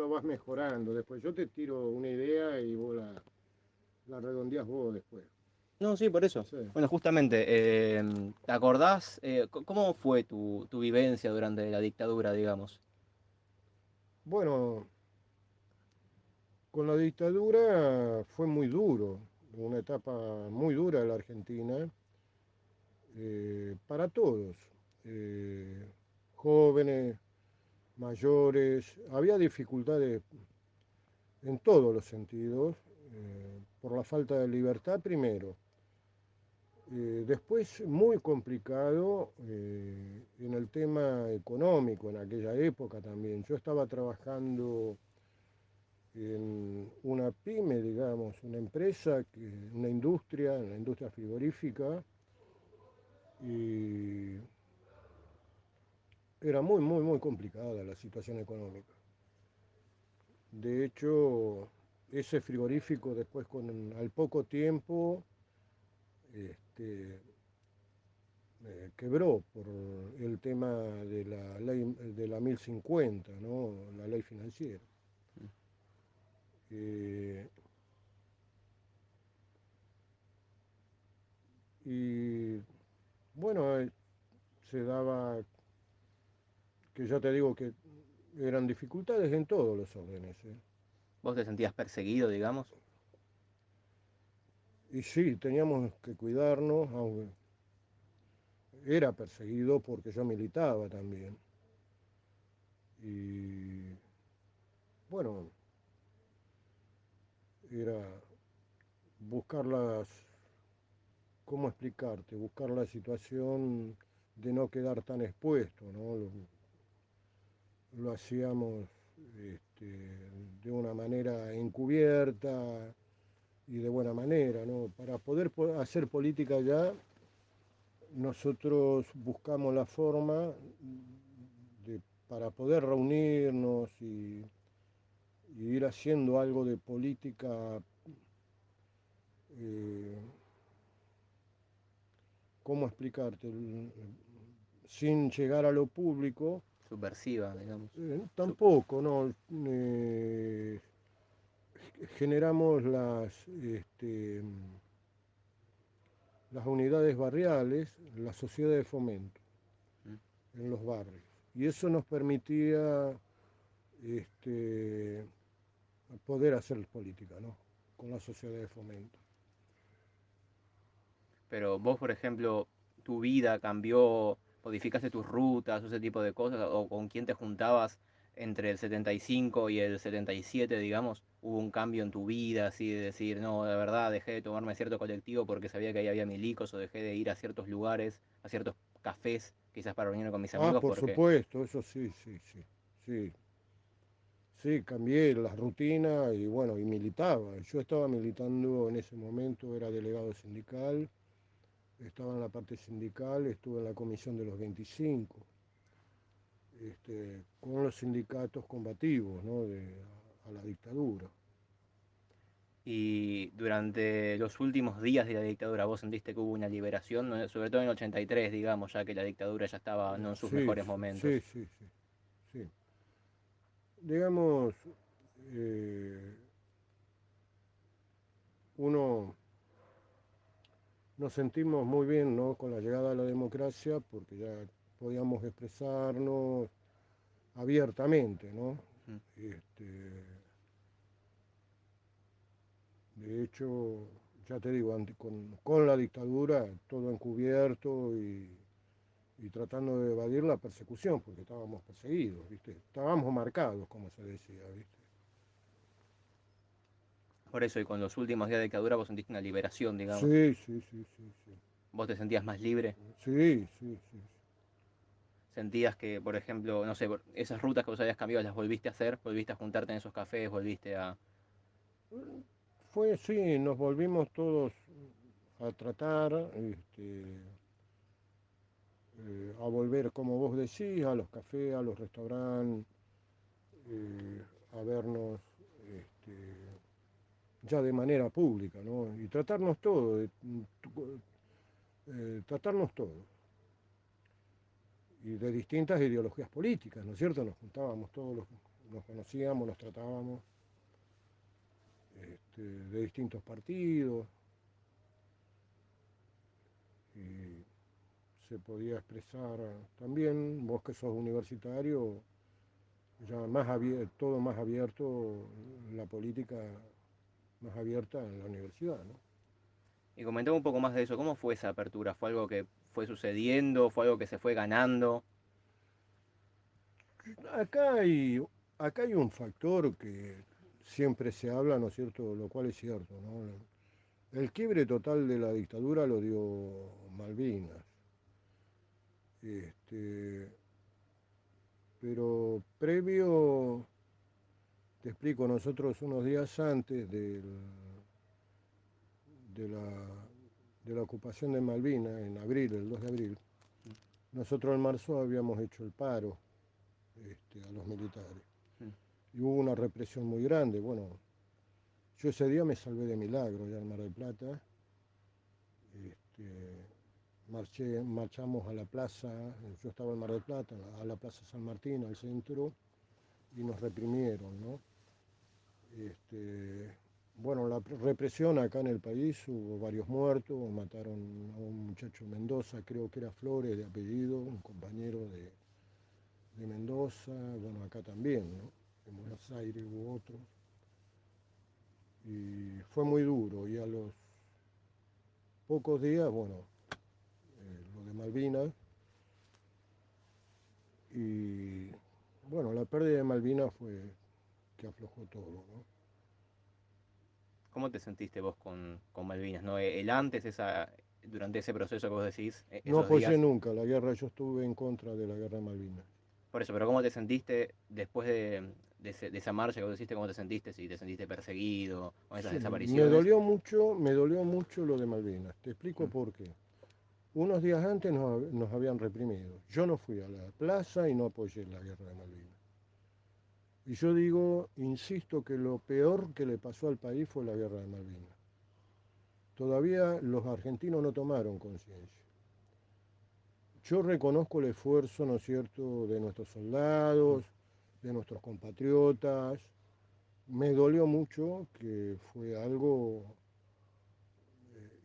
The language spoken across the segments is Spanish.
lo vas mejorando. Después yo te tiro una idea y vos la redondeás vos después. No, sí, por eso. Sí. Bueno, justamente, ¿te acordás cómo fue tu vivencia durante la dictadura, digamos? Bueno, con la dictadura fue muy duro, una etapa muy dura de la Argentina, para todos, eh, jóvenes, mayores, había dificultades en todos los sentidos, por la falta de libertad primero. Después muy complicado en el tema económico en aquella época también. Yo estaba trabajando en una pyme, digamos, una empresa, una industria frigorífica, y era muy complicada la situación económica. De hecho, ese frigorífico después al poco tiempo este, quebró por el tema de la ley de la 1050, ¿no? La ley financiera. Eh, y bueno, se daba, que ya te digo que eran dificultades en todos los órdenes. ¿Vos te sentías perseguido, digamos? Y sí, teníamos que cuidarnos, aunque era perseguido porque yo militaba también. Y bueno, era buscar ¿cómo explicarte? Buscar la situación de no quedar tan expuesto, ¿no? Lo hacíamos de una manera encubierta y de buena manera, ¿no? Para poder hacer política ya, nosotros buscamos la forma para poder reunirnos y ir haciendo algo de política, eh, ¿cómo explicarte? Sin llegar a lo público, Subversiva, digamos. Su- tampoco, ¿no? Generamos las unidades barriales, la sociedad de fomento ¿Mm? en los barrios. Y eso nos permitía este, poder hacer política, ¿no? Con la sociedad de fomento. Pero vos, por ejemplo, tu vida cambió, modificaste tus rutas, ese tipo de cosas, o con quién te juntabas entre el 75 y el 77, digamos, hubo un cambio en tu vida, así de decir, no, la verdad, dejé de tomarme cierto colectivo porque sabía que ahí había milicos, o dejé de ir a ciertos lugares, a ciertos cafés, quizás para reunirme con mis Ah, amigos, por porque supuesto, eso sí, sí, cambié la rutina y bueno, y militaba. Yo estaba militando en ese momento, era delegado sindical, estaba en la parte sindical, estuve en la comisión de los 25, con los sindicatos combativos, ¿no? A la dictadura. y durante los últimos días de la dictadura, ¿vos sentiste que hubo una liberación? Sobre todo en el 83, digamos, ya que la dictadura ya estaba no en sus Sí, mejores sí, momentos. sí, sí, sí. Digamos, eh, uno nos sentimos muy bien, ¿no? Con la llegada de la democracia porque ya podíamos expresarnos abiertamente, ¿no? Mm. Este, de hecho, ya te digo, con la dictadura todo encubierto y tratando de evadir la persecución, porque estábamos perseguidos, ¿viste? Estábamos marcados, como se decía, ¿viste? Por eso, y con los últimos días de dictadura vos sentiste una liberación, digamos. Sí. Vos te sentías más libre. Sí. Sentías que, por ejemplo, no sé, esas rutas que vos habías cambiado las volviste a hacer, volviste a juntarte en esos cafés, volviste a... Sí, nos volvimos todos a tratar, a volver, como vos decís, a los cafés, a los restaurantes, a vernos ya de manera pública, ¿no? Y tratarnos todo, tratarnos todo. Y de distintas ideologías políticas, ¿no es cierto? Nos juntábamos todos nos conocíamos, nos tratábamos de distintos partidos y se podía expresar también, vos que sos universitario, ya más abierto, todo más abierto, la política más abierta en la universidad, ¿no? Y comentame un poco más de eso, ¿cómo fue esa apertura? ¿Fue algo que fue sucediendo? ¿Fue algo que se fue ganando? Acá hay, acá hay un factor que siempre se habla, ¿no es cierto? Lo cual es cierto, ¿no? El quiebre total de la dictadura lo dio Malvinas. Este, pero previo, te explico, nosotros unos días antes de, la, de la ocupación de Malvinas, en abril, el 2 de abril, nosotros en marzo habíamos hecho el paro a los militares. Mm. Y hubo una represión muy grande. Bueno, yo ese día me salvé de milagro ya en Mar del Plata. Este, marchamos a la plaza, yo estaba en Mar del Plata, a la plaza San Martín, al centro, y nos reprimieron, ¿no? Este, bueno, la represión acá en el país, hubo varios muertos, mataron a un muchacho de Mendoza, creo que era Flores de apellido, un compañero de Mendoza, bueno, acá también, ¿no? En Buenos Aires hubo otro. Y fue muy duro, y a los pocos días, bueno, lo de Malvinas, y bueno, la pérdida de Malvinas fue que aflojó todo, ¿no? ¿Cómo te sentiste vos con Malvinas, ¿no? El antes, durante ese proceso que vos decís, No esos apoyé días, nunca la guerra, yo estuve en contra de la guerra de Malvinas. por eso, pero ¿cómo te sentiste después de esa marcha que vos deciste? ¿Cómo te sentiste? Si te sentiste perseguido con esas Sí, desapariciones. me dolió mucho lo de Malvinas. Te explico Mm. por qué. Unos días antes nos habían reprimido. Yo no fui a la plaza y no apoyé la guerra de Malvinas. Y yo digo, insisto, que lo peor que le pasó al país fue la guerra de Malvinas. Todavía los argentinos no tomaron conciencia. Yo reconozco el esfuerzo, ¿no es cierto?, de nuestros soldados, de nuestros compatriotas. Me dolió mucho que fue algo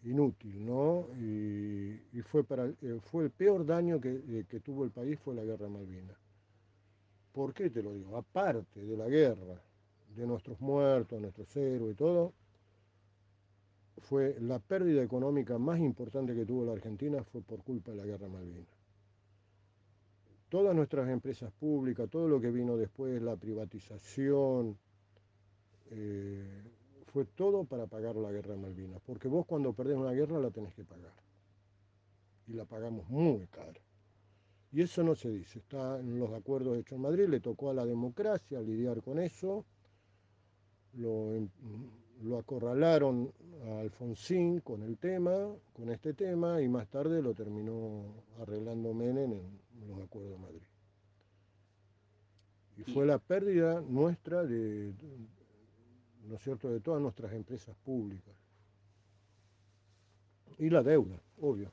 inútil, ¿no? Y fue el peor daño que tuvo el país fue la guerra de Malvinas. ¿Por qué te lo digo? Aparte de la guerra, de nuestros muertos, nuestros héroes y todo, fue la pérdida económica más importante que tuvo la Argentina fue por culpa de la guerra de Malvinas. Todas nuestras empresas públicas, todo lo que vino después, la privatización, eh, fue todo para pagar la guerra de Malvinas. Porque vos cuando perdés una guerra la tenés que pagar. Y la pagamos muy cara. Y eso no se dice, está en los acuerdos hechos en Madrid, le tocó a la democracia lidiar con eso, lo, lo acorralaron a Alfonsín con el tema, con este tema, y más tarde lo terminó arreglando Menem en los acuerdos de Madrid. Y Y, fue la pérdida nuestra ¿no es cierto?, de todas nuestras empresas públicas. Y la deuda, obvio.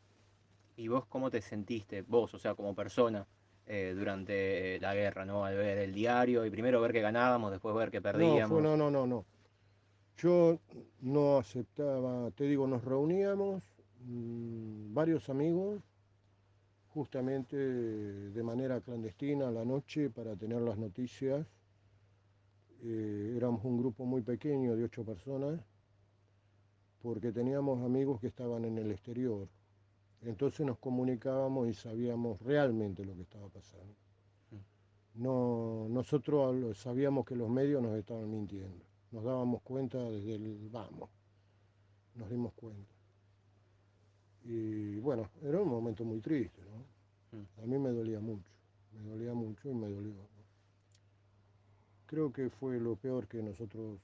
y vos cómo te sentiste, vos, o sea, como persona, durante la guerra, ¿no? Al ver el diario y primero ver que ganábamos, después ver que No, perdíamos. no, no, no. Yo no aceptaba, te digo, nos reuníamos varios amigos, justamente de manera clandestina a la noche para tener las noticias. Éramos un grupo muy pequeño de 8 personas, porque teníamos amigos que estaban en el exterior. Entonces nos comunicábamos y sabíamos realmente lo que estaba pasando. No, nosotros sabíamos que los medios nos estaban mintiendo. Nos dábamos cuenta desde el vamos, nos dimos cuenta. Y bueno, era un momento muy triste, Mm. ¿no? A mí me dolía mucho y me dolió, ¿no? Creo que fue lo peor que nosotros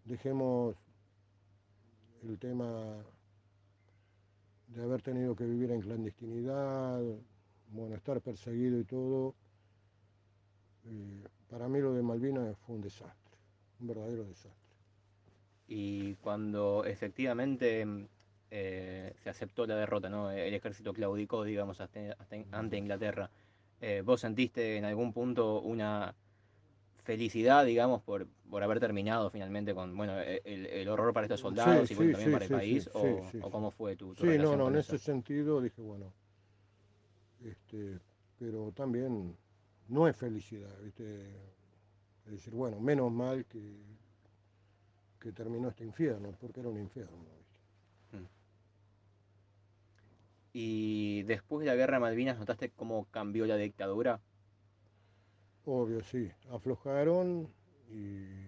dejemos el tema de haber tenido que vivir en clandestinidad, bueno, estar perseguido y todo. Para mí lo de Malvinas fue un desastre, un verdadero desastre. Y cuando efectivamente se aceptó la derrota, ¿no? El ejército claudicó, digamos, ante Inglaterra. ¿Vos sentiste en algún punto una felicidad, digamos, por haber terminado finalmente con, bueno, el horror para estos Sí, soldados y bueno, sí, también sí, para el sí, sí, país? sí, sí, O sí. cómo fue tu Sí, no, relación no, con en eso? ese sentido dije, bueno, pero también no es felicidad, ¿viste? Es decir, bueno, menos mal que terminó este infierno, porque era un infierno, ¿viste? Mm. Y después de la guerra de Malvinas, ¿notaste cómo cambió la dictadura? Obvio, sí, aflojaron y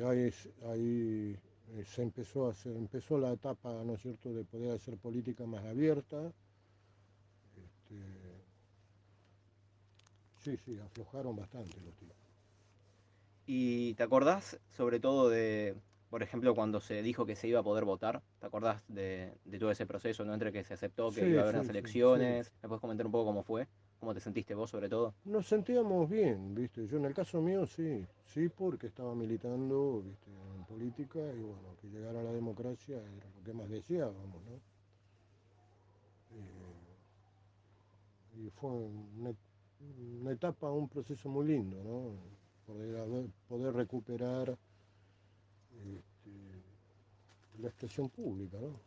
ahí empezó la etapa, ¿no es cierto?, de poder hacer política más abierta. Este, sí, sí, aflojaron bastante los tipos. ¿Y te acordás sobre todo de, por ejemplo, cuando se dijo que se iba a poder votar? ¿Te acordás de todo ese proceso, ¿no? Entre que se aceptó que iba a Sí, haber unas sí, sí, sí. elecciones. ¿Me puedes comentar un poco cómo fue? ¿Cómo te sentiste vos sobre todo? Nos sentíamos bien, ¿viste? Yo en el caso mío sí, sí, porque estaba militando, ¿viste?, en política y bueno, que llegara la democracia era lo que más deseábamos, ¿no? Y fue una etapa, un proceso muy lindo, ¿no? Poder recuperar este, la expresión pública, ¿no?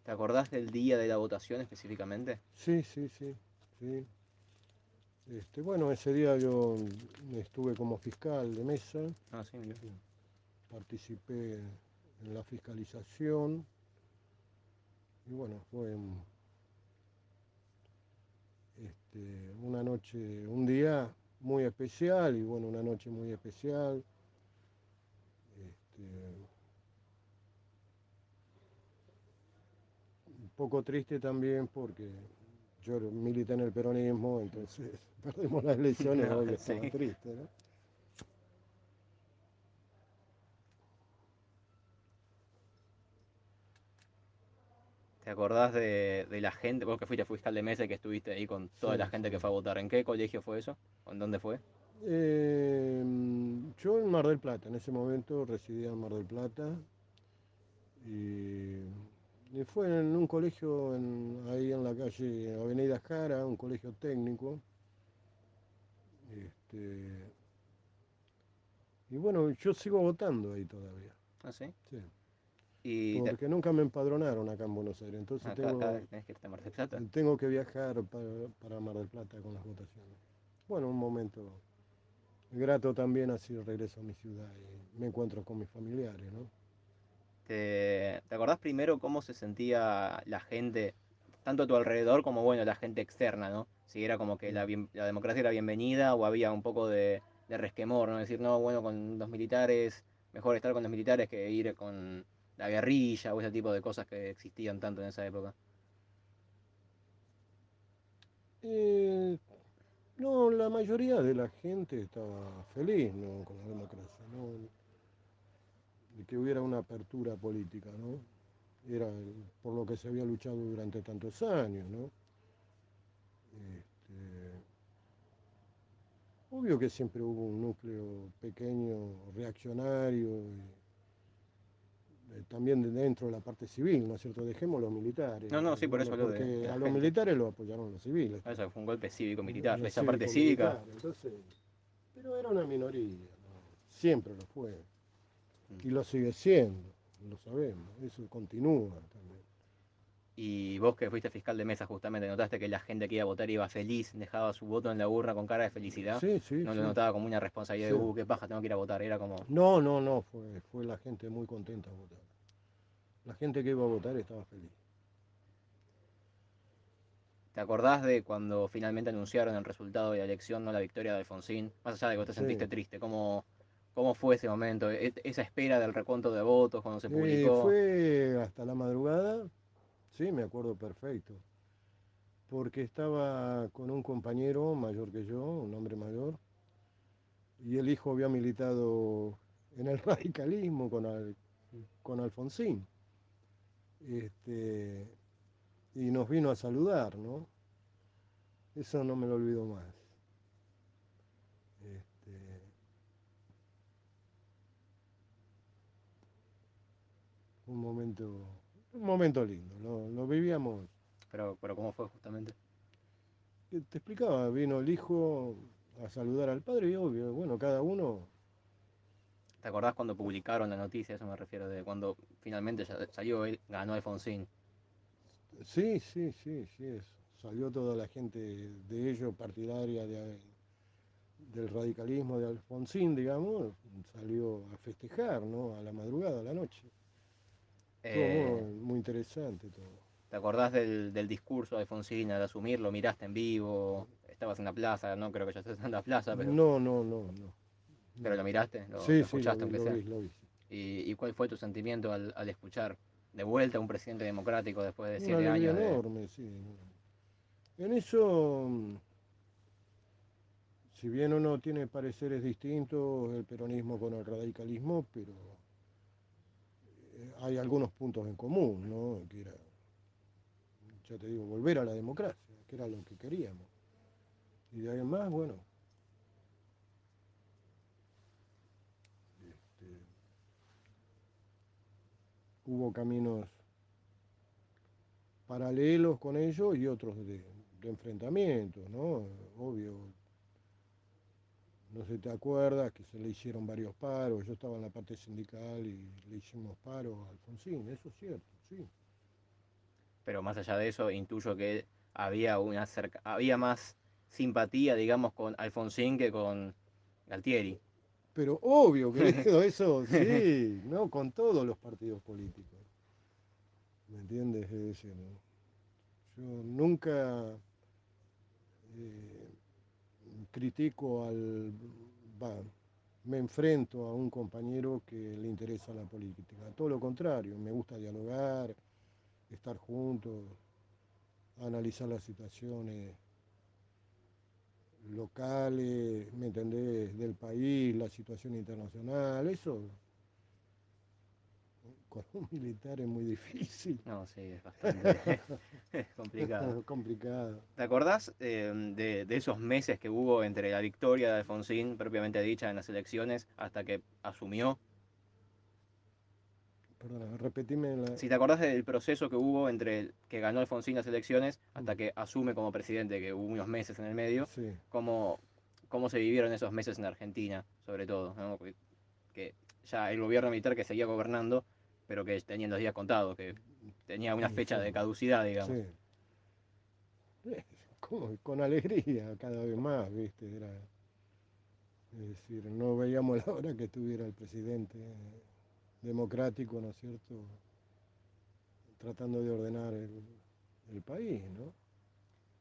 ¿Te acordás del día de la votación específicamente? Sí, sí, sí, sí. Bueno, ese día yo estuve como fiscal de mesa, Ah, sí, mirá. participé en la fiscalización y bueno, fue una noche, un día muy especial y bueno, una noche muy especial. Este, un poco triste también porque yo milité en el peronismo, entonces perdimos las elecciones, No, obvio estaba sí. triste, ¿no? ¿Te acordás de la gente? Vos que fuiste fiscal de mesa y que estuviste ahí con toda la Sí, gente sí. que fue a votar. ¿En qué colegio fue eso? ¿O en dónde fue? Eh, yo en Mar del Plata, en ese momento residía en Mar del Plata y, y fue en un colegio ahí en la calle Avenida Jara, un colegio técnico. Este, y bueno, yo sigo votando ahí todavía, Ah, sí. sí, Y porque nunca me empadronaron acá en Buenos Aires, entonces cada vez tenés que irte a Mar del Plata. tengo que viajar para Mar del Plata con las votaciones. Bueno, un momento grato también, así regreso a mi ciudad y me encuentro con mis familiares, ¿no? ¿Te acordás primero cómo se sentía la gente, tanto a tu alrededor como, bueno, la gente externa, ¿no? Si era como que Mm. la democracia era bienvenida o había un poco de resquemor, ¿no? Decir, no, bueno, con los militares, mejor estar con los militares que ir con la guerrilla o ese tipo de cosas que existían tanto en esa época. Eh, no, la mayoría de la gente estaba feliz, ¿no?, con la democracia, ¿no? De que hubiera una apertura política, ¿no? Era por lo que se había luchado durante tantos años, ¿no? Este, obvio que siempre hubo un núcleo pequeño, reaccionario, también dentro de la parte civil, ¿no es cierto? Dejemos los militares, No, no, sí, por eso hablo de porque la a los gente. militares lo apoyaron los civiles Eso también, fue un golpe cívico-militar. Esa parte cívica. cívico-militar, entonces, pero era una minoría, ¿no? Siempre lo fue, Mm. y lo sigue siendo, lo sabemos, eso continúa también. Y vos que fuiste fiscal de mesa justamente, ¿notaste que la gente que iba a votar iba feliz, dejaba su voto en la urna con cara de felicidad? Sí, sí, No lo sí, notaba como una responsabilidad de, sí. qué paja, tengo que ir a votar. Era como, No, no, no, fue la gente muy contenta a votar. La gente que iba a votar estaba feliz. ¿te acordás de cuando finalmente anunciaron el resultado de la elección, no la victoria de Alfonsín? Más allá de que vos te Sí. sentiste triste, ¿cómo fue ese momento? Esa espera del recuento de votos cuando se publicó. Fue hasta la madrugada, sí, me acuerdo perfecto, porque estaba con un compañero mayor que yo, un hombre mayor, y el hijo había militado en el radicalismo con Alfonsín. Este, y nos vino a saludar, ¿no? Eso no me lo olvido más. Este, un momento, Un momento lindo, lo vivíamos. Pero ¿cómo fue justamente? Te explicaba, vino el hijo a saludar al padre y obvio, bueno, cada uno. ¿Te acordás cuando publicaron la noticia? Eso me refiero, de cuando finalmente ya salió él, ganó Alfonsín. Sí, sí, sí, sí, salió toda la gente de ellos, partidaria del radicalismo de Alfonsín, digamos, salió a festejar, ¿no? A la madrugada, a la noche. Estuvo Eh, muy, muy interesante todo. ¿Te acordás del discurso de Alfonsín al asumir? ¿Lo miraste en vivo? Estabas en la plaza, no creo que ya estés en la plaza, No, no, no, no, pero no. lo miraste, Sí, lo sí, lo escuchaste vi, aunque lo sea. vi, lo vi. Sí. ¿Y cuál fue tu sentimiento al escuchar de vuelta a un presidente democrático después de Una siete alegría años de... enorme, sí. En eso, si bien uno tiene pareceres distintos, el peronismo con el radicalismo, pero hay algunos puntos en común, ¿no? Que era, ya te digo, volver a la democracia, que era lo que queríamos. Y de ahí en más, bueno, este, hubo caminos paralelos con ellos y otros de enfrentamiento, ¿no? Obvio, no sé si te acuerdas que se le hicieron varios paros, yo estaba en la parte sindical y le hicimos paros a Alfonsín, eso es cierto, sí. Pero más allá de eso, intuyo que había más simpatía, digamos, con Alfonsín que con Galtieri. Pero obvio, querido, eso sí, ¿no? Con todos los partidos políticos, ¿me entiendes? Es decir, ¿no? Yo nunca eh, critico va, me enfrento a un compañero que le interesa la política. Todo lo contrario, me gusta dialogar, estar juntos, analizar las situaciones locales, ¿me entendés? Del país, la situación internacional, eso con un militar es muy difícil, No, sí, es bastante complicado. complicado. ¿Te acordás de esos meses que hubo entre la victoria de Alfonsín, propiamente dicha, en las elecciones, hasta que asumió? Perdona, repetime la... Si te acordás del proceso que hubo entre que ganó Alfonsín las elecciones Mm, hasta que asume como presidente, que hubo unos meses en el medio, sí, ¿cómo, cómo se vivieron esos meses en Argentina, sobre todo? ¿No? Que ya el gobierno militar que seguía gobernando, pero que tenía los días contados, que tenía una y fecha sí, de caducidad, digamos. sí. Eh, con alegría cada vez más, ¿viste? Era, es decir, no veíamos la hora que estuviera el presidente democrático, ¿no es cierto?, tratando de ordenar el país, ¿no?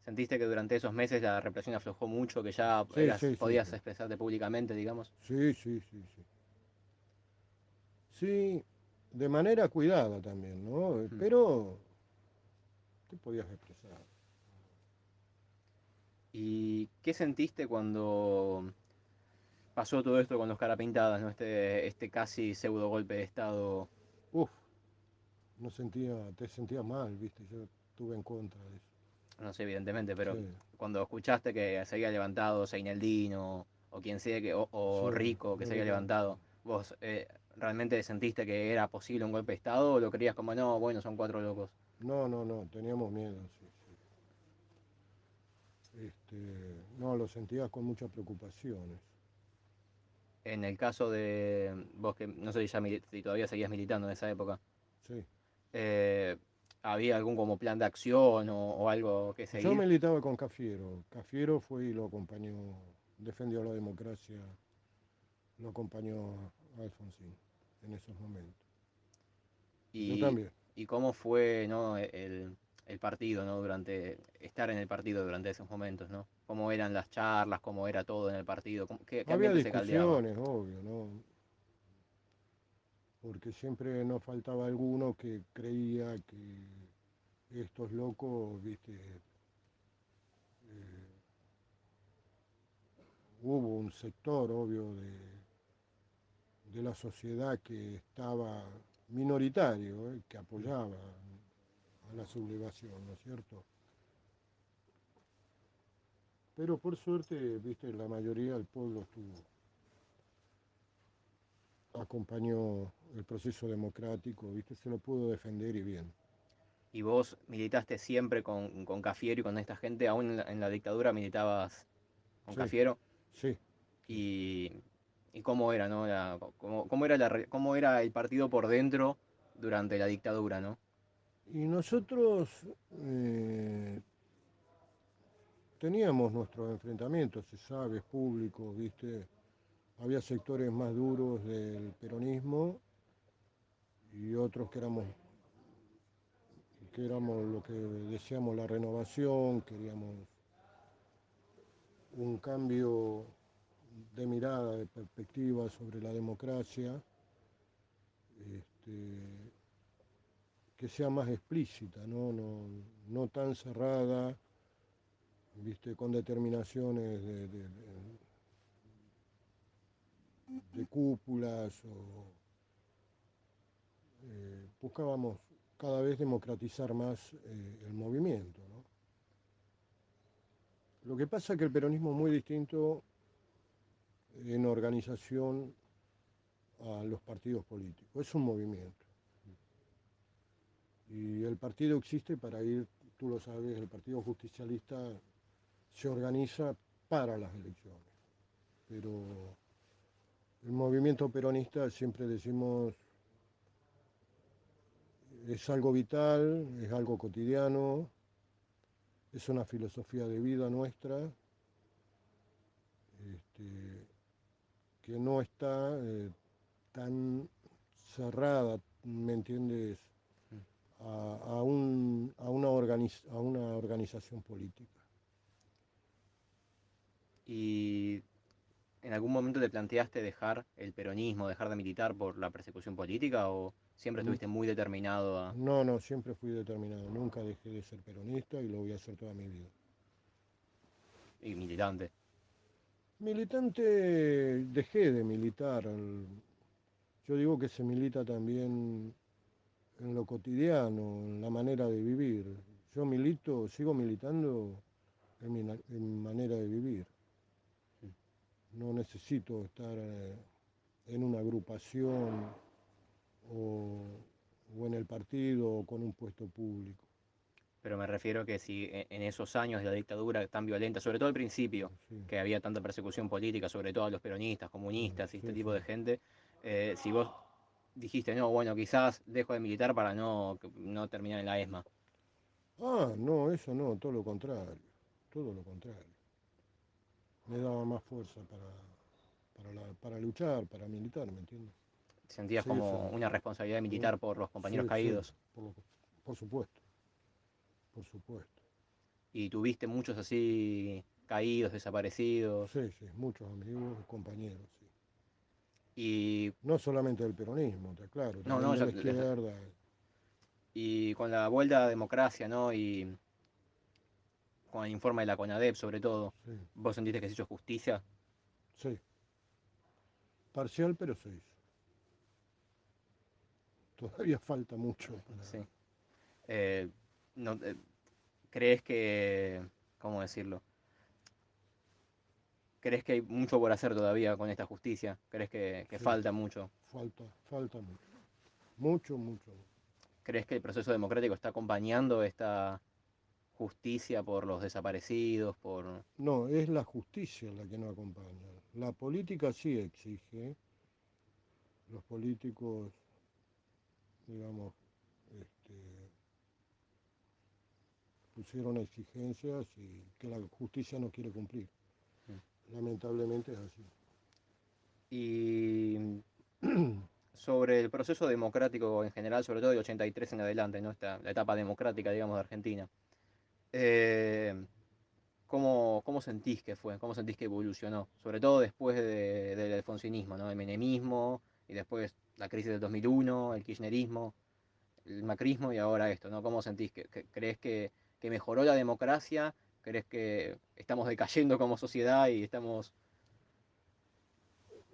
¿Sentiste que durante esos meses la represión aflojó mucho, que ya Sí, sí, sí, podías sí. expresarte públicamente, digamos? Sí, sí, sí, sí. Sí, de manera cuidada también, ¿no? Mm. Pero te podías expresar. ¿Y qué sentiste cuando pasó todo esto con los carapintadas, ¿no? Este casi pseudo golpe de Estado. Uf, no sentía, te sentías mal, ¿viste? Yo estuve en contra de eso. No sé, evidentemente, pero Sí, cuando escuchaste que se había levantado Seineldin o quien sea, sí, o Rico que no se había recuerdo. levantado, ¿vos realmente sentiste que era posible un golpe de Estado o lo creías como, no, bueno, son cuatro locos? No, no, no, teníamos miedo, sí, sí. No, lo sentías con muchas preocupaciones. En el caso de vos, que no sé si, si todavía seguías militando en esa época, Sí. eh, ¿había algún como plan de acción o algo que Yo seguir? militaba con Cafiero. Cafiero fue y lo acompañó, defendió la democracia, lo acompañó a Alfonsín en esos momentos. Yo y, también. y cómo fue, ¿no? El partido, ¿no? Estar en el partido durante esos momentos, ¿no? Cómo eran las charlas, cómo era todo en el partido, qué Había ambiente se caldeaba. discusiones, obvio, ¿no? Porque siempre nos faltaba alguno que creía que estos locos, viste, hubo un sector, obvio, de la sociedad que estaba minoritario, que apoyaba a la sublevación, ¿no es cierto? Pero por suerte, viste, la mayoría del pueblo acompañó el proceso democrático, viste, se lo pudo defender y bien. ¿Y vos militaste siempre con Cafiero y con esta gente? ¿Aún en la dictadura militabas con Sí, Cafiero? sí, sí. ¿Y, y cómo era, ¿no? ¿Cómo era cómo era el partido por dentro durante la dictadura, ¿no? Y nosotros teníamos nuestros enfrentamientos, se sabe, públicos, ¿viste? Había sectores más duros del peronismo y otros que éramos lo que decíamos la renovación, queríamos un cambio de mirada, de perspectiva sobre la democracia, este, que sea más explícita, no tan cerrada, ¿viste? Con determinaciones de cúpulas o buscábamos cada vez democratizar más el movimiento, ¿no? Lo que pasa es que el peronismo es muy distinto en organización a los partidos políticos, es un movimiento. Y el partido existe para ir, tú lo sabes, el Partido Justicialista se organiza para las elecciones, pero el movimiento peronista siempre decimos es algo vital, es algo cotidiano, es una filosofía de vida nuestra, este, que no está tan cerrada, ¿me entiendes?, a una organización política. ¿Y en algún momento te planteaste dejar el peronismo, dejar de militar por la persecución política o siempre Mm, estuviste muy determinado No, no, siempre fui determinado, nunca dejé de ser peronista y lo voy a hacer toda mi vida. y militante? Militante, dejé de militar. Yo digo que se milita también en lo cotidiano, en la manera de vivir. Yo milito, sigo militando en mi manera de vivir. No necesito estar en una agrupación o, o en el partido o con un puesto público. Pero me refiero que si en esos años de la dictadura tan violenta, sobre todo al principio, Sí, que había tanta persecución política, sobre todo a los peronistas, comunistas y este sí, tipo sí. de gente, si vos dijiste, no, bueno, quizás dejo de militar para no terminar en la ESMA. Ah, no, eso no, todo lo contrario. Todo lo contrario. Me daba más fuerza para luchar, para militar, ¿me entiendes? Sentías Sí, como una responsabilidad ¿Mm? militar por los compañeros Sí, sí, caídos. por supuesto, por supuesto. Y tuviste muchos así caídos, desaparecidos. Sí, sí, muchos amigos, compañeros, sí. Y No solamente del peronismo, claro, no, también no, de la izquierda. y con la vuelta a la democracia, ¿no? Y con el informe de la CONADEP, sobre todo, Sí, ¿vos sentiste que se hizo justicia? sí, parcial, pero se hizo. Todavía falta mucho para... Sí. Eh, no, ¿Crees que, cómo decirlo? ¿Crees que hay mucho por hacer todavía con esta justicia? ¿Crees que Sí, falta mucho? falta mucho. Mucho, mucho. ¿Crees que el proceso democrático está acompañando esta justicia por los desaparecidos, por... No, es la justicia la que no acompaña. La política sí exige, los políticos, digamos, este, pusieron exigencias y que la justicia no quiere cumplir. Lamentablemente es así. Y sobre el proceso democrático en general, sobre todo de 83 en adelante, ¿no? La etapa democrática, digamos, de Argentina. Eh, ¿Cómo sentís que fue? ¿Cómo sentís que evolucionó? Sobre todo después del alfonsinismo, ¿no? El menemismo y después la crisis del 2001, el kirchnerismo, el macrismo y ahora esto, ¿no? ¿Cómo sentís? ¿Crees que mejoró la democracia? ¿Crees que estamos decayendo como sociedad y estamos...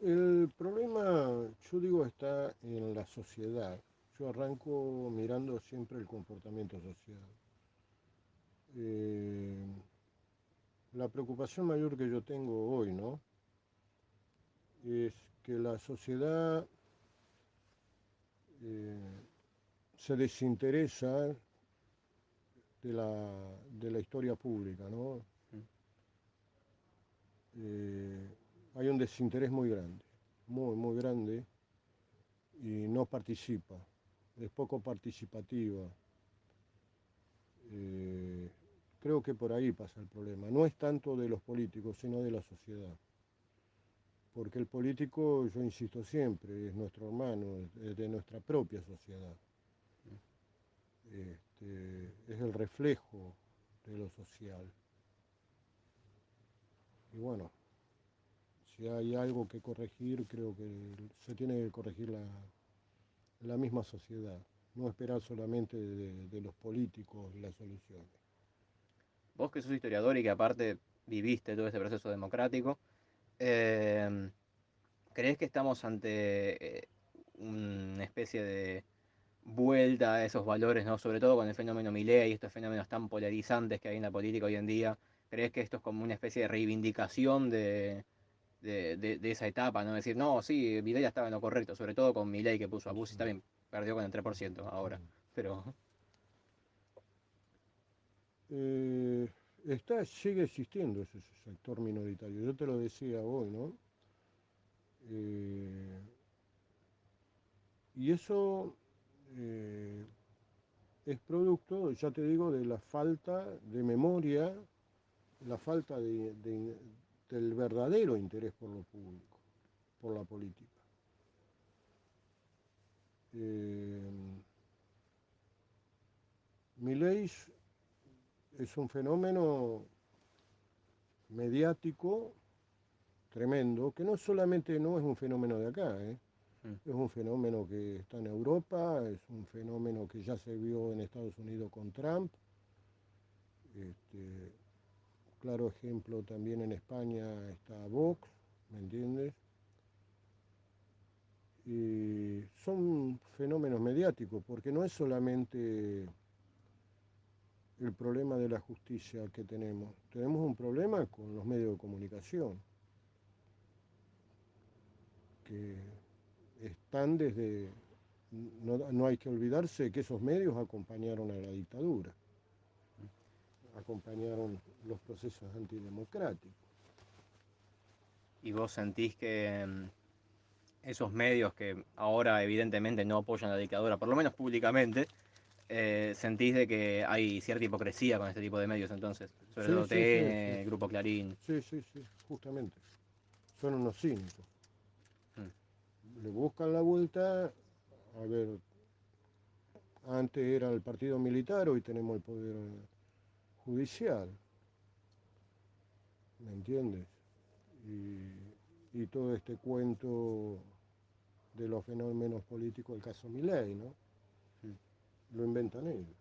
El problema, yo digo, está en la sociedad. Yo arranco mirando siempre el comportamiento social. Eh, la preocupación mayor que yo tengo hoy, ¿no? Es que la sociedad se desinteresa de la historia pública, ¿no? Mm. Hay un desinterés muy grande, muy grande, y no participa, es poco participativa. Eh, Creo que por ahí pasa el problema. No es tanto de los políticos, sino de la sociedad. Porque el político, yo insisto siempre, es nuestro hermano, es de nuestra propia sociedad. Es el reflejo de lo social. Y bueno, si hay algo que corregir, creo que se tiene que corregir la misma sociedad. No esperar solamente de los políticos las soluciones. Vos que sos historiador y que aparte viviste todo ese proceso democrático, eh, ¿crees que estamos ante una especie de vuelta a esos valores, ¿no? Sobre todo con el fenómeno Milei y estos fenómenos tan polarizantes que hay en la política hoy en día? ¿Crees que esto es como una especie de reivindicación de esa etapa, ¿no? Decir, no, sí, Milei ya estaba en lo correcto, sobre todo con Milei que puso a Bus y Sí. también perdió con el 3% ahora, pero Eh, Sigue existiendo ese sector minoritario. Yo te lo decía hoy, ¿no? Eh, y eso eh, es producto, ya te digo, de la falta de memoria, la falta del verdadero interés por lo público, por la política. Eh, Milei es un fenómeno mediático tremendo, que no solamente no es un fenómeno de acá, mm, es un fenómeno que está en Europa, es un fenómeno que ya se vio en Estados Unidos con Trump. Este, claro ejemplo también en España está Vox, ¿me entiendes? Y son fenómenos mediáticos, porque no es solamente el problema de la justicia que tenemos un problema con los medios de comunicación, que están desde, no hay que olvidarse que esos medios acompañaron a la dictadura, acompañaron los procesos antidemocráticos. y vos sentís que esos medios que ahora evidentemente no apoyan a la dictadura, por lo menos públicamente, sentís de que hay cierta hipocresía con este tipo de medios entonces, sobre Sí, todo sí, sí, sí, TN, Grupo Clarín. sí, sí, sí, justamente. Son unos cínicos. Mm. Le buscan la vuelta, a ver, antes era el partido militar, hoy tenemos el poder judicial, ¿me entiendes? Y todo este cuento de los fenómenos políticos, el caso Milei, ¿no? Mm. Lo inventan ellos.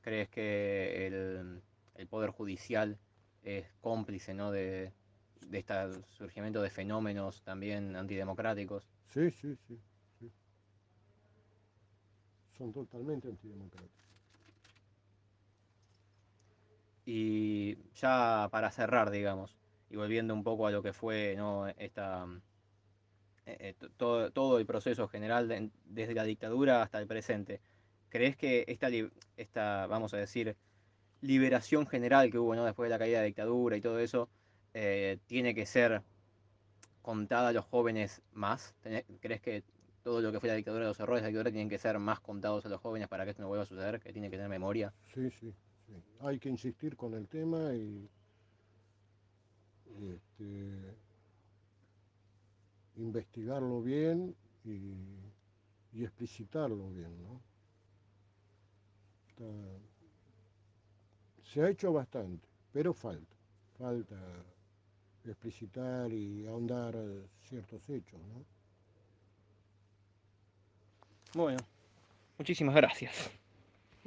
¿Crees que el Poder Judicial es cómplice, ¿no? de este surgimiento de fenómenos también antidemocráticos? Sí, sí, sí, sí. Son totalmente antidemocráticos. Y ya para cerrar, digamos, y volviendo un poco a lo que fue, ¿no? Todo el proceso general desde la dictadura hasta el presente, ¿crees que esta, vamos a decir, liberación general que hubo, ¿no? Después de la caída de la dictadura y todo eso, tiene que ser contada a los jóvenes más? ¿Crees que todo lo que fue la dictadura, los errores de la dictadura tienen que ser más contados a los jóvenes para que esto no vuelva a suceder, que tienen que tener memoria? Sí, sí, sí. Hay que insistir con el tema y este, investigarlo bien y explicitarlo bien, ¿no? Está, se ha hecho bastante, pero falta explicitar y ahondar ciertos hechos, ¿no? Bueno, muchísimas gracias.